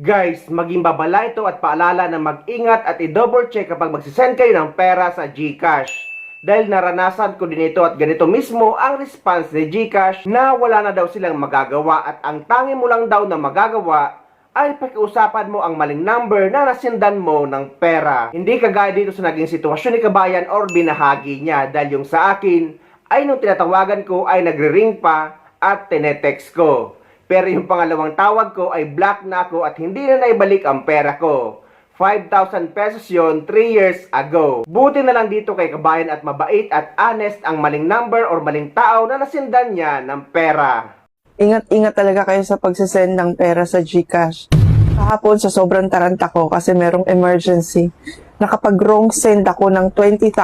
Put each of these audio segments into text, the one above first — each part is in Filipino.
Guys, maging babala ito at paalala na mag-ingat at i-double check kapag magsisend kayo ng pera sa GCash. Dahil naranasan ko din ito at ganito mismo ang response ni GCash na wala na daw silang magagawa at ang tangi mo lang daw na magagawa ay pakiusapan mo ang maling number na nasendan mo ng pera. Hindi kagaya dito sa naging sitwasyon ni Kabayan or binahagi niya dahil yung sa akin ay nung tinatawagan ko ay nagre-ring pa at tinetext ko. Pero yung pangalawang tawag ko ay black na ako at hindi na naibalik ang pera ko. 5,000 pesos yon 3 years ago. Buti na lang dito kay Kabayan at mabait at honest ang maling number or maling tao na nasendan niya ng pera. Ingat-ingat talaga kayo sa pagsisend ng pera sa GCash. Kahapon sa sobrang taranta ko kasi merong emergency. Nakapag-wrong send ako ng 20,000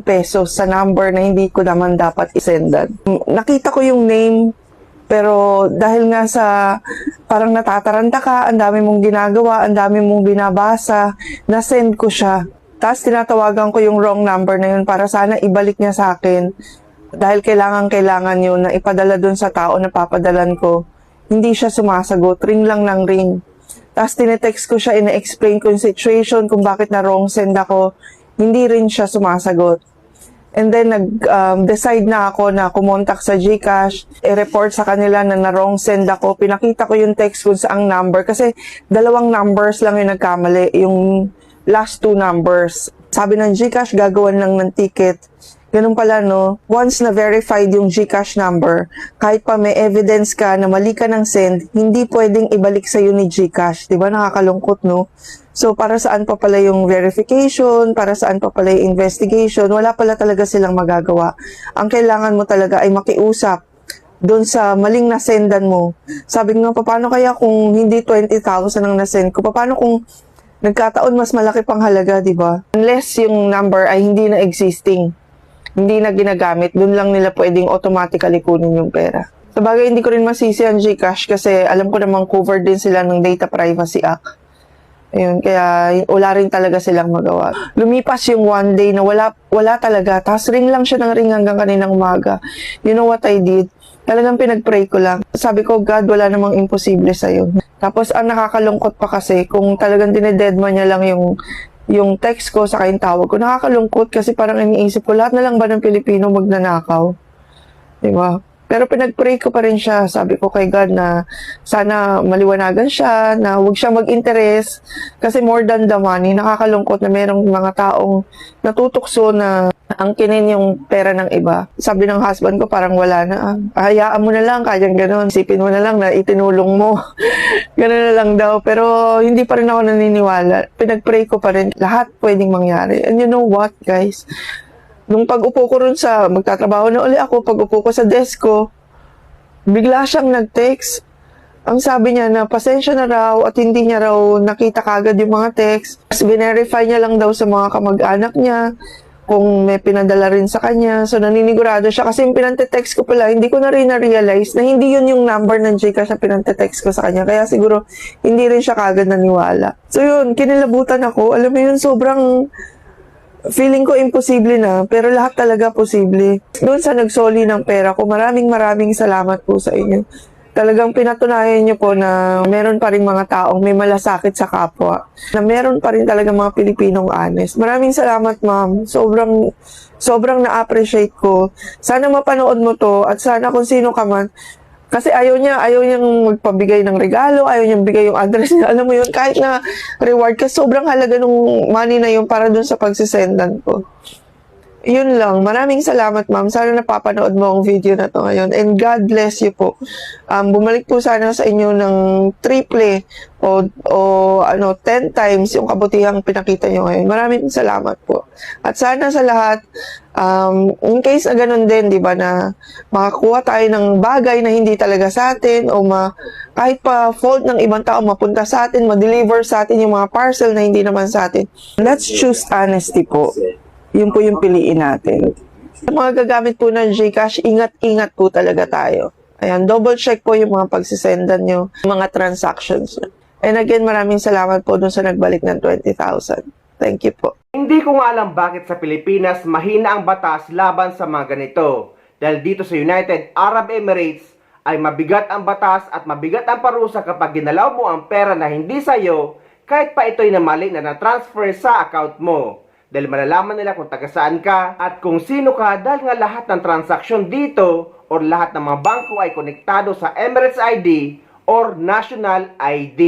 pesos sa number na hindi ko naman dapat isendan. Nakita ko yung name, pero dahil nga sa parang natataranta ka, ang dami mong ginagawa, ang dami mong binabasa, na-send ko siya. Tapos tinatawagan ko yung wrong number na yun para sana ibalik niya sa akin. Dahil kailangan yun na ipadala dun sa tao na papadalan ko. Hindi siya sumasagot, ring lang ng ring. Tapos tinetext ko siya, ina-explain ko yung situation kung bakit na wrong send ako. Hindi rin siya sumasagot. And then nag-decide na ako na kumontak sa GCash, i-report sa kanila na na-wrong send ako. Pinakita ko yung text kung saang number kasi 2 numbers lang yung nagkamali, yung last 2 numbers. Sabi ng GCash, gagawan lang ng ticket. Ganun pala, no? Once na verified yung GCash number, kahit pa may evidence ka na mali ka ng send, hindi pwedeng ibalik sa'yo ni GCash. Diba? Nakakalungkot, no? So, para saan pa pala yung verification? Para saan pa pala yung investigation? Wala pala talaga silang magagawa. Ang kailangan mo talaga ay makiusap doon sa maling nasendan mo. Sabi nga, paano kaya kung hindi 20,000 ang nasend ko? Paano kung nagkataon mas malaki pang halaga, diba? Unless yung number ay hindi na existing, hindi na ginagamit, doon lang nila pwedeng automatically kunin yung pera. Sa bagay, hindi ko rin masisi ang GCash kasi alam ko namang covered din sila ng Data Privacy Act. Ayun, kaya wala rin talaga silang magawa. Lumipas yung one day na wala talaga. Tapos ring lang siya ng ring hanggang kaninang umaga. You know what I did? Talagang pinag-pray ko lang. Sabi ko, God, wala namang imposible sa'yo. Tapos ang nakakalungkot pa kasi, kung talagang dinededma niya lang yung text ko sa yung tawag ko, nakakalungkot kasi parang iniisip ko, lahat na lang ba ng Pilipino magnanakaw? Diba? Pero pinag-pray ko pa rin siya. Sabi ko kay God na sana maliwanagan siya, na huwag siya mag-interest. Kasi more than the money, nakakalungkot na merong mga taong natutukso na angkinin yung pera ng iba. Sabi ng husband ko, parang wala na. Hayaan mo na lang, kayang gano'n. Isipin mo na lang na itinulong mo. Gano'n na lang daw. Pero hindi pa rin ako naniniwala. Pinag-pray ko pa rin. Lahat pwedeng mangyari. And you know what, guys? Nung pag-upo ko rin sa, magtatrabaho na uli ako, pag-upo ko sa desk ko, bigla siyang nag-text. Ang sabi niya na pasensya na raw at hindi niya raw nakita kagad yung mga text. Tapos verify niya lang daw sa mga kamag-anak niya kung may pinadala rin sa kanya. So naninigurado siya kasi yung pinante-text ko pala, hindi ko na rin na-realize na hindi yun yung number ng GCash na pinante-text ko sa kanya. Kaya siguro hindi rin siya kagad naniwala. So yun, kinilabutan ako. Alam mo yun, sobrang feeling ko imposible na, pero lahat talaga posible. Doon sa nagsoli ng pera ko, maraming salamat po sa inyo. Talagang pinatunayan niyo po na meron pa rin mga taong may malasakit sa kapwa. Na meron pa rin talaga mga Pilipinong honest. Maraming salamat, ma'am. Sobrang na-appreciate ko. Sana mapanood mo to at sana kung sino ka man, kasi ayaw niyang magpabigay ng regalo, ayaw niyang bigay yung address niya. Alam mo yun, kahit na reward, kasi sobrang halaga nung money na yun para dun sa pagsisendan ko. Yun lang. Maraming salamat, ma'am. Sana napapanood mo ang video na to ngayon. And God bless you po. Bumalik po sana sa inyo ng triple o 10 times yung kabutihang pinakita nyo ngayon. Maraming salamat po. At sana sa lahat, in case na ganun din, di ba, na makakuha tayo ng bagay na hindi talaga sa atin o kahit pa fault ng ibang tao mapunta sa atin, ma-deliver sa atin yung mga parcel na hindi naman sa atin. Let's choose honesty po. Yun po yung piliin natin. Sa mga gagamit po ng GCash, ingat-ingat po talaga tayo. Ayan, double check po yung mga pagsisendan nyo, mga transactions nyo. And again, maraming salamat po dun sa nagbalik ng 20,000. Thank you po. Hindi ko nga alam bakit sa Pilipinas mahina ang batas laban sa mga ganito. Dahil dito sa United Arab Emirates ay mabigat ang batas at mabigat ang parusa kapag ginalaw mo ang pera na hindi sa'yo kahit pa ito'y na mali na na-transfer sa account mo. Dahil malalaman nila kung taga saan ka at kung sino ka dahil nga lahat ng transaksyon dito or lahat ng mga bangko ay konektado sa Emirates ID or National ID.